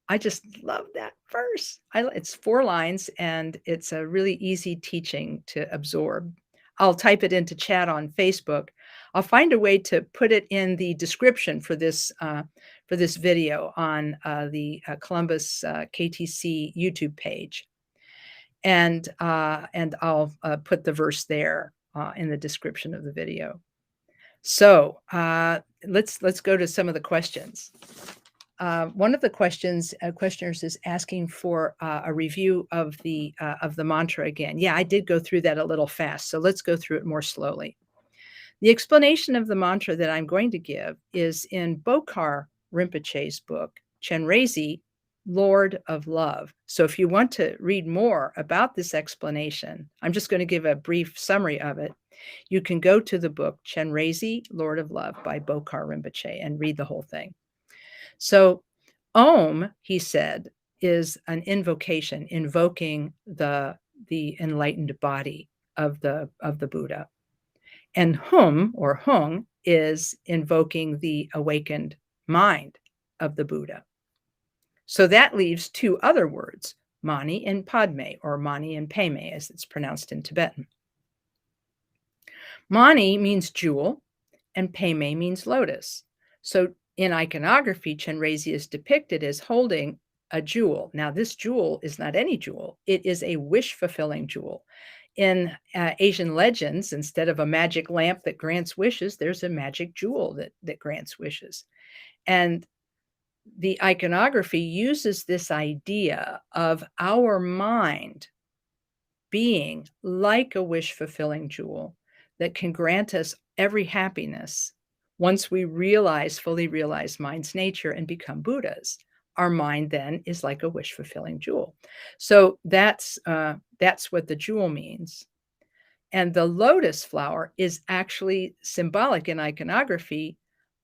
I just love that verse. It's 4 lines, and it's a really easy teaching to absorb. I'll type it into chat on Facebook. I'll find a way to put it in the description for this video on the Columbus KTC YouTube page, and I'll put the verse there in the description of the video. So let's go to some of the questions. One of the questioners is asking for a review of the mantra again. Yeah, I did go through that a little fast, so let's go through it more slowly. The explanation of the mantra that I'm going to give is in Bokar Rinpoche's book, Chenrezig, Lord of Love. So if you want to read more about this explanation, I'm just going to give a brief summary of it. You can go to the book Chenrezig, Lord of Love by Bokar Rinpoche and read the whole thing. So Om, he said, is an invocation, invoking the enlightened body of the Buddha. And Hum, or Hung, is invoking the awakened mind of the Buddha. So that leaves 2 other words, Mani and Padme, or Mani and Padme, as it's pronounced in Tibetan. Mani means jewel, and Padme means lotus. So in iconography, Chenrezig is depicted as holding a jewel. Now, this jewel is not any jewel. It is a wish-fulfilling jewel. In Asian legends, instead of a magic lamp that grants wishes, there's a magic jewel that grants wishes. And the iconography uses this idea of our mind being like a wish-fulfilling jewel that can grant us every happiness once we fully realize mind's nature and become Buddhas. Our mind then is like a wish-fulfilling jewel. So that's what the jewel means. And the lotus flower is actually symbolic in iconography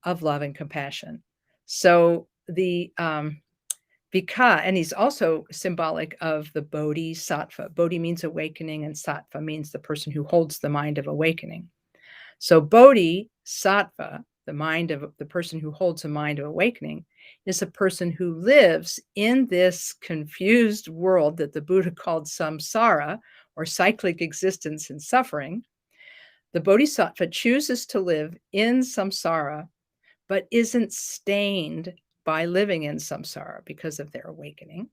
of love and compassion. So and he's also symbolic of the bodhisattva. Bodhi means awakening, and sattva means the person who holds the mind of awakening. So bodhisattva, the person who holds a mind of awakening, is a person who lives in this confused world that the Buddha called samsara, or cyclic existence and suffering. The bodhisattva chooses to live in samsara, but isn't stained by living in samsara because of their awakening.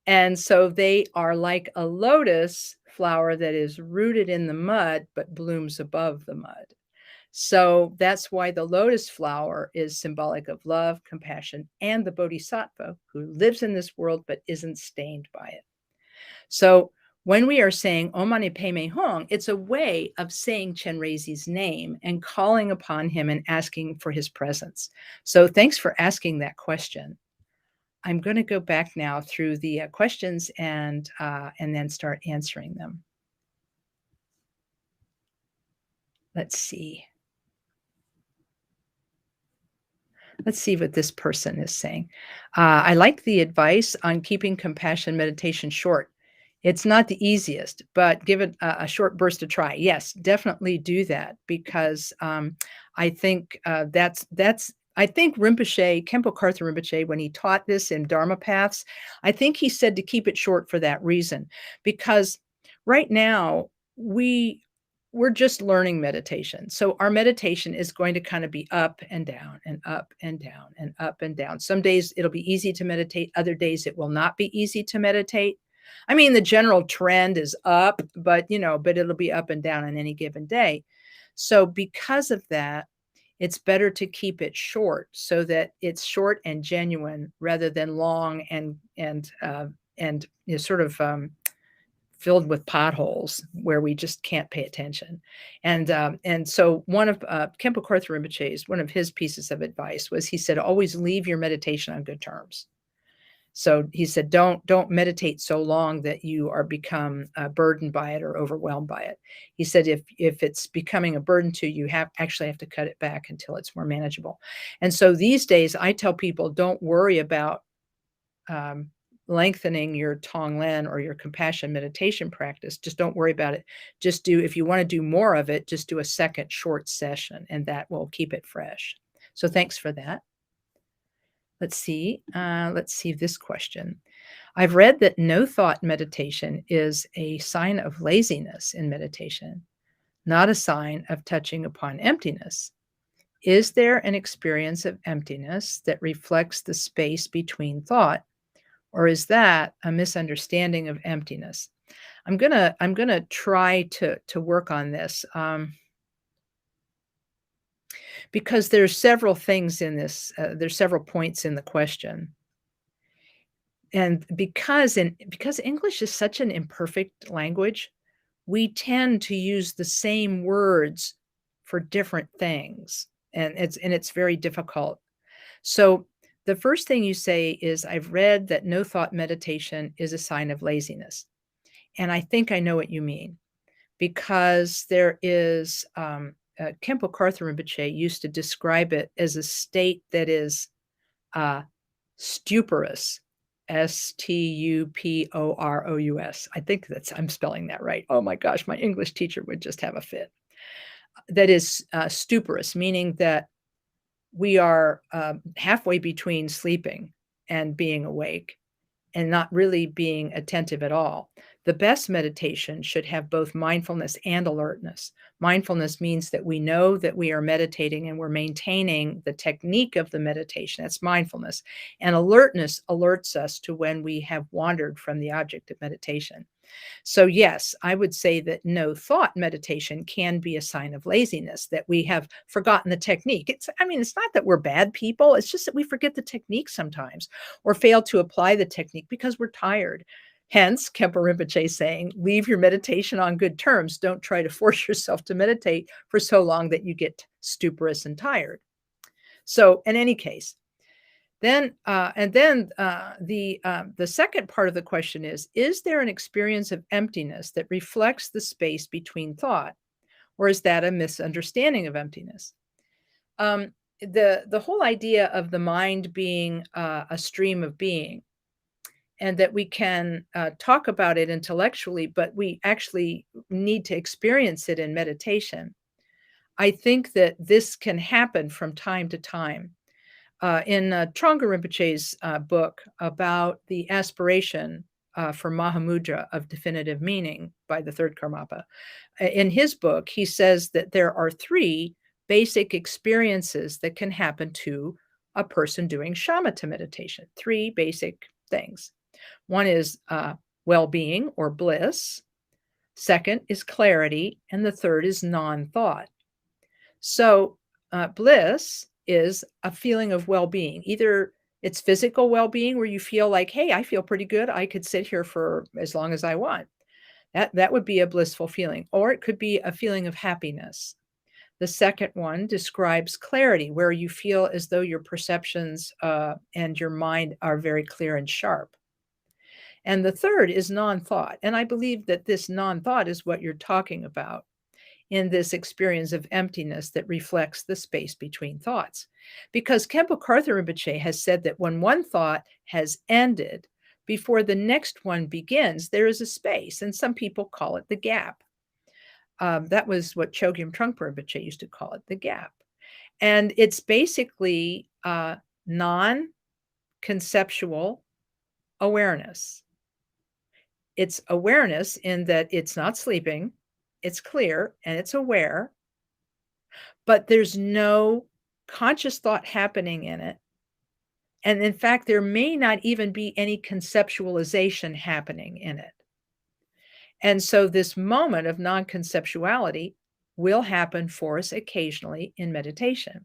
And so they are like a lotus flower that is rooted in the mud, but blooms above the mud. So that's why the lotus flower is symbolic of love, compassion, and the bodhisattva who lives in this world but isn't stained by it. So when we are saying Om Mani Padme Hung, it's a way of saying Chenrezig's name and calling upon him and asking for his presence. So thanks for asking that question. I'm going to go back now through the questions and then start answering them. Let's see. Let's see what this person is saying. I like the advice on keeping compassion meditation short. It's not the easiest, but give it a short burst to try. Yes, definitely do that, because I think I think Rinpoche, Khenpo Tsultrim Gyamtso, when he taught this in Dharma Paths, I think he said to keep it short for that reason, because right now we're just learning meditation. So our meditation is going to kind of be up and down and up and down and up and down. Some days it'll be easy to meditate. Other days it will not be easy to meditate. I mean, the general trend is up, but it'll be up and down on any given day. So because of that, it's better to keep it short so that it's short and genuine rather than long and sort of filled with potholes where we just can't pay attention. And so one of Khenpo Tsultrim Rinpoche's, one of his pieces of advice was, he said, always leave your meditation on good terms. So he said, don't meditate so long that you are become burdened by it or overwhelmed by it. He said, if it's becoming a burden to you, actually have to cut it back until it's more manageable. And so these days I tell people, don't worry about lengthening your Tonglen or your compassion meditation practice. Just don't worry about it. Just do, if you want to do more of it, just do a second short session, and that will keep it fresh. So thanks for that. Let's see this question. I've read that no thought meditation is a sign of laziness in meditation, not a sign of touching upon emptiness. Is there an experience of emptiness that reflects the space between thought, or is that a misunderstanding of emptiness? I'm gonna try to work on this. Because there's several things in this, there's several points in the question. And because English is such an imperfect language, we tend to use the same words for different things, and it's very difficult. So the first thing you say is, I've read that no thought meditation is a sign of laziness. And I think I know what you mean, because there is Khenpo Tsultrim Rinpoche used to describe it as a state that is stuporous, Stuporous. I think I'm spelling that right. Oh my gosh, my English teacher would just have a fit. That is stuporous, meaning that we are halfway between sleeping and being awake, and not really being attentive at all. The best meditation should have both mindfulness and alertness. Mindfulness means that we know that we are meditating and we're maintaining the technique of the meditation. That's mindfulness. And alertness alerts us to when we have wandered from the object of meditation. So yes, I would say that no thought meditation can be a sign of laziness, that we have forgotten the technique. It's not that we're bad people. It's just that we forget the technique sometimes, or fail to apply the technique because we're tired. Hence, Khenpo Rinpoche saying, leave your meditation on good terms. Don't try to force yourself to meditate for so long that you get stuporous and tired. So in any case, the second part of the question is there an experience of emptiness that reflects the space between thought, or is that a misunderstanding of emptiness? The whole idea of the mind being a stream of being, and that we can talk about it intellectually, but we actually need to experience it in meditation. I think that this can happen from time to time. In Trungpa Rinpoche's book about the aspiration for Mahamudra of definitive meaning by the third Karmapa, in his book, he says that there are three basic experiences that can happen to a person doing shamatha meditation. Three basic things. One is well-being or bliss. Second is clarity. And the third is non-thought. So bliss is a feeling of well-being. Either it's physical well-being where you feel like, hey, I feel pretty good. I could sit here for as long as I want. That would be a blissful feeling. Or it could be a feeling of happiness. The second one describes clarity, where you feel as though your perceptions and your mind are very clear and sharp. And the third is non-thought. And I believe that this non-thought is what you're talking about in this experience of emptiness that reflects the space between thoughts. Because Khenpo Tsultrim Rinpoche has said that when one thought has ended, before the next one begins, there is a space, and some people call it the gap. That was what Chogyam Trungpa Rinpoche used to call it, the gap. And it's basically non-conceptual awareness. It's awareness in that it's not sleeping, it's clear, and it's aware, but there's no conscious thought happening in it, And in fact, there may not even be any conceptualization happening in it. And so this moment of non-conceptuality will happen for us occasionally in meditation.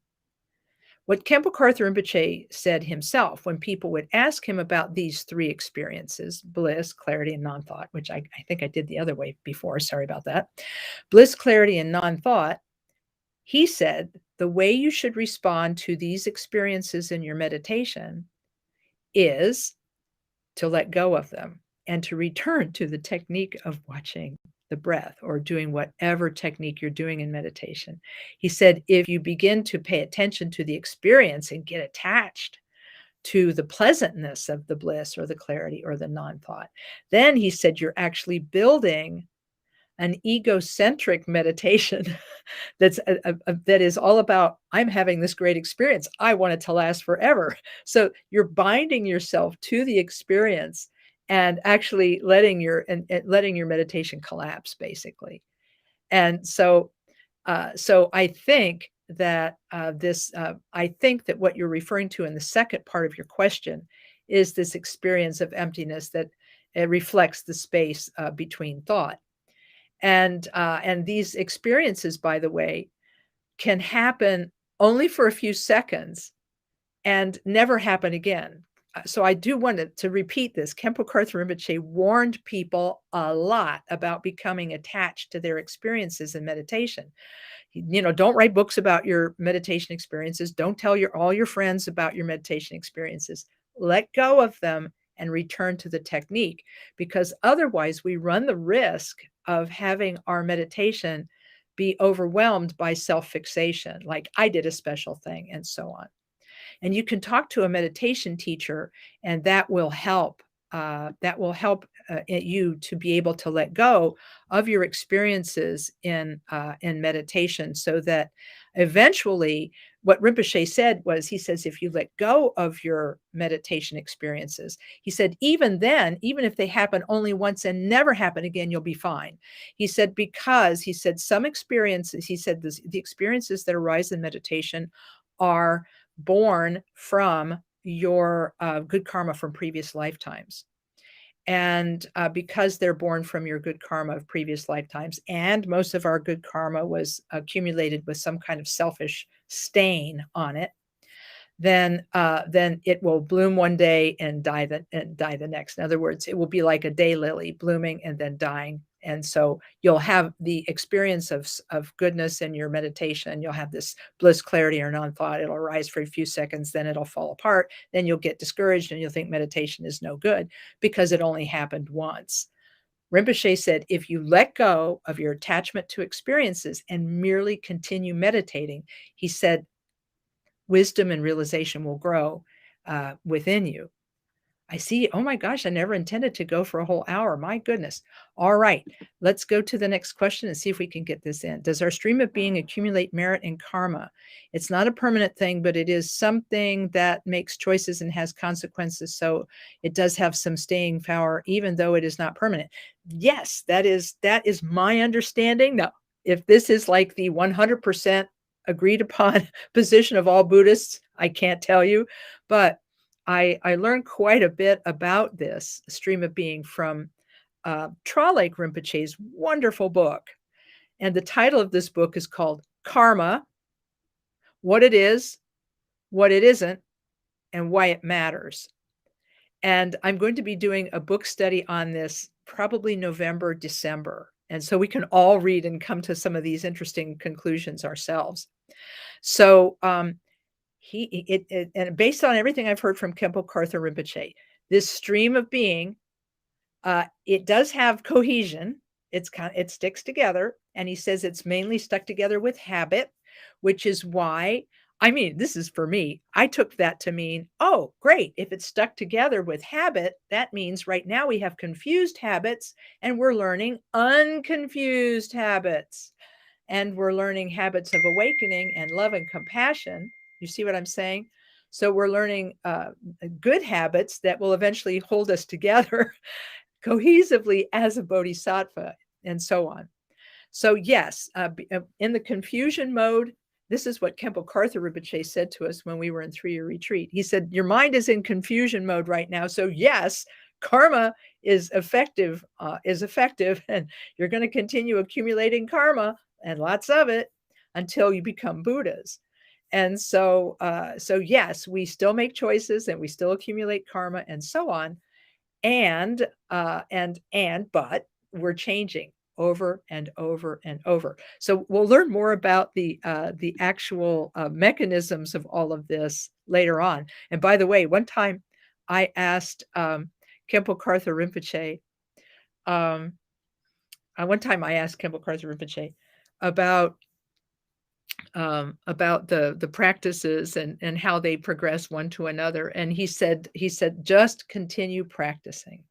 What Khenpo Tsultrim Rinpoche said himself when people would ask him about these three experiences, bliss, clarity, and non-thought, which I think I did the other way before, sorry about that. Bliss, clarity, and non-thought, he said the way you should respond to these experiences in your meditation is to let go of them and to return to the technique of watching the breath or doing whatever technique you're doing in meditation. He said, if you begin to pay attention to the experience and get attached to the pleasantness of the bliss or the clarity or the non-thought, then he said, you're actually building an egocentric meditation that is all about, I'm having this great experience. I want it to last forever. So you're binding yourself to the experience and actually letting your meditation collapse, basically. And so I think that what you're referring to in the second part of your question is this experience of emptiness that it reflects the space between thought. And these experiences, by the way, can happen only for a few seconds and never happen again. So I do want to repeat this. Khenpo Tsultrim Rinpoche warned people a lot about becoming attached to their experiences in meditation. Don't write books about your meditation experiences. Don't tell all your friends about your meditation experiences. Let go of them and return to the technique, because otherwise we run the risk of having our meditation be overwhelmed by self-fixation, like I did a special thing and so on. And you can talk to a meditation teacher, and that will help you to be able to let go of your experiences in meditation, so that eventually, what Rinpoche said was, he says, if you let go of your meditation experiences, he said, even then, even if they happen only once and never happen again, you'll be fine. He said, because he said some experiences, he said the experiences that arise in meditation are born from your good karma from previous lifetimes. And because they're born from your good karma of previous lifetimes, and most of our good karma was accumulated with some kind of selfish stain on it, then it will bloom one day and die the next. In other words, it will be like a daylily, blooming and then dying. And so you'll have the experience of goodness in your meditation. You'll have this bliss, clarity, or non-thought. It'll arise for a few seconds, then it'll fall apart. Then you'll get discouraged and you'll think meditation is no good because it only happened once. Rinpoche said, if you let go of your attachment to experiences and merely continue meditating, he said, wisdom and realization will grow within you. I see. Oh my gosh, I never intended to go for a whole hour. My goodness. All right, let's go to the next question and see if we can get this in. Does our stream of being accumulate merit and karma? It's not a permanent thing, but it is something that makes choices and has consequences. So it does have some staying power, even though it is not permanent. Yes, that is my understanding. Now, if this is like the 100% agreed upon position of all Buddhists, I can't tell you, but I learned quite a bit about this stream of being from Tralek Rinpoche's wonderful book. And the title of this book is called Karma, What It Is, What It Isn't, and Why It Matters. And I'm going to be doing a book study on this probably November, December. And so we can all read and come to some of these interesting conclusions ourselves. So and based on everything I've heard from Khenpo Tsultrim Rinpoche, this stream of being, it does have cohesion. It sticks together, and he says it's mainly stuck together with habit, which is why, I mean, this is for me. I took that to mean, oh, great. If it's stuck together with habit, that means right now we have confused habits, and we're learning unconfused habits, and we're learning habits of awakening and love and compassion. You see what I'm saying? So we're learning good habits that will eventually hold us together cohesively as a bodhisattva, and so on. So yes, in the confusion mode, this is what Khenpo Rinpoche said to us when we were in 3-year retreat. He said, your mind is in confusion mode right now. So yes, karma is effective, and you're going to continue accumulating karma, and lots of it, until you become Buddhas. And so yes, we still make choices and we still accumulate karma and so on. But we're changing over and over and over. So we'll learn more about the actual mechanisms of all of this later on. And by the way, one time I asked Khenpo Rinpoche, about the practices and how they progress one to another. And he said, just continue practicing,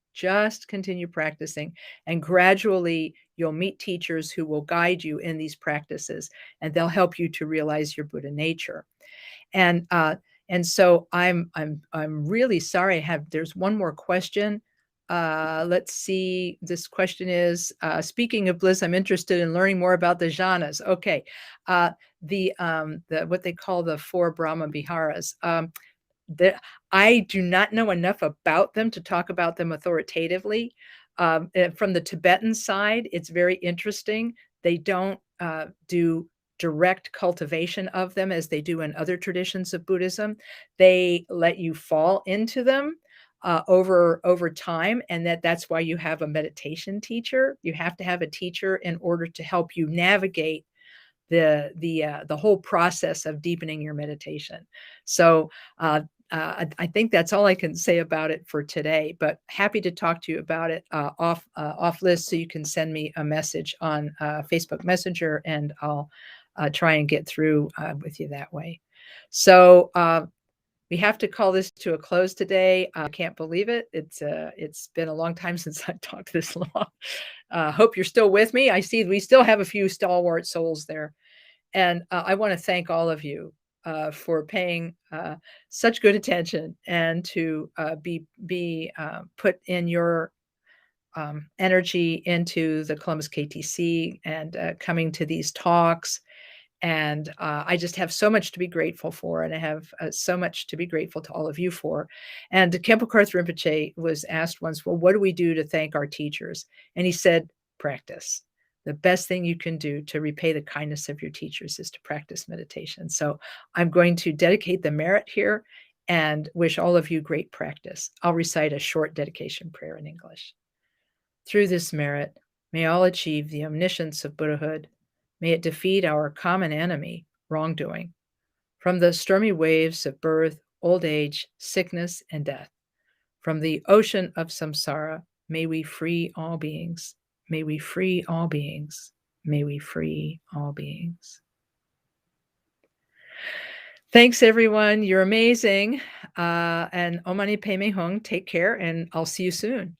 and gradually you'll meet teachers who will guide you in these practices, and they'll help you to realize your Buddha nature. And so I'm really sorry. There's one more question. Let's see. This question is, speaking of bliss, I'm interested in learning more about the jhanas. Okay. The what they call the 4 Brahma Biharas. I do not know enough about them to talk about them authoritatively. From the Tibetan side, it's very interesting. They don't do direct cultivation of them as they do in other traditions of Buddhism. They let you fall into them over time, and that's why you have a meditation teacher. You have to have a teacher in order to help you navigate the whole process of deepening your meditation. So I think that's all I can say about it for today, but happy to talk to you about it off list. So you can send me a message on Facebook Messenger, and I'll try and get through with you that way. So we have to call this to a close today. I can't believe it. It's been a long time since I talked this long. Hope you're still with me. I see we still have a few stalwart souls there. And I want to thank all of you for paying such good attention, and to be put in your energy into the Columbus KTC, and coming to these talks. And I just have so much to be grateful for, and I have so much to be grateful to all of you for. And Khenpo Rinpoche was asked once, well, what do we do to thank our teachers? And he said, practice. The best thing you can do to repay the kindness of your teachers is to practice meditation. So I'm going to dedicate the merit here and wish all of you great practice. I'll recite a short dedication prayer in English. Through this merit, may all achieve the omniscience of Buddhahood. May it defeat our common enemy, wrongdoing. From the stormy waves of birth, old age, sickness, and death, from the ocean of samsara, may we free all beings. May we free all beings. May we free all beings. Thanks, everyone. You're amazing. And Om Mani Padme Hung. Take care, and I'll see you soon.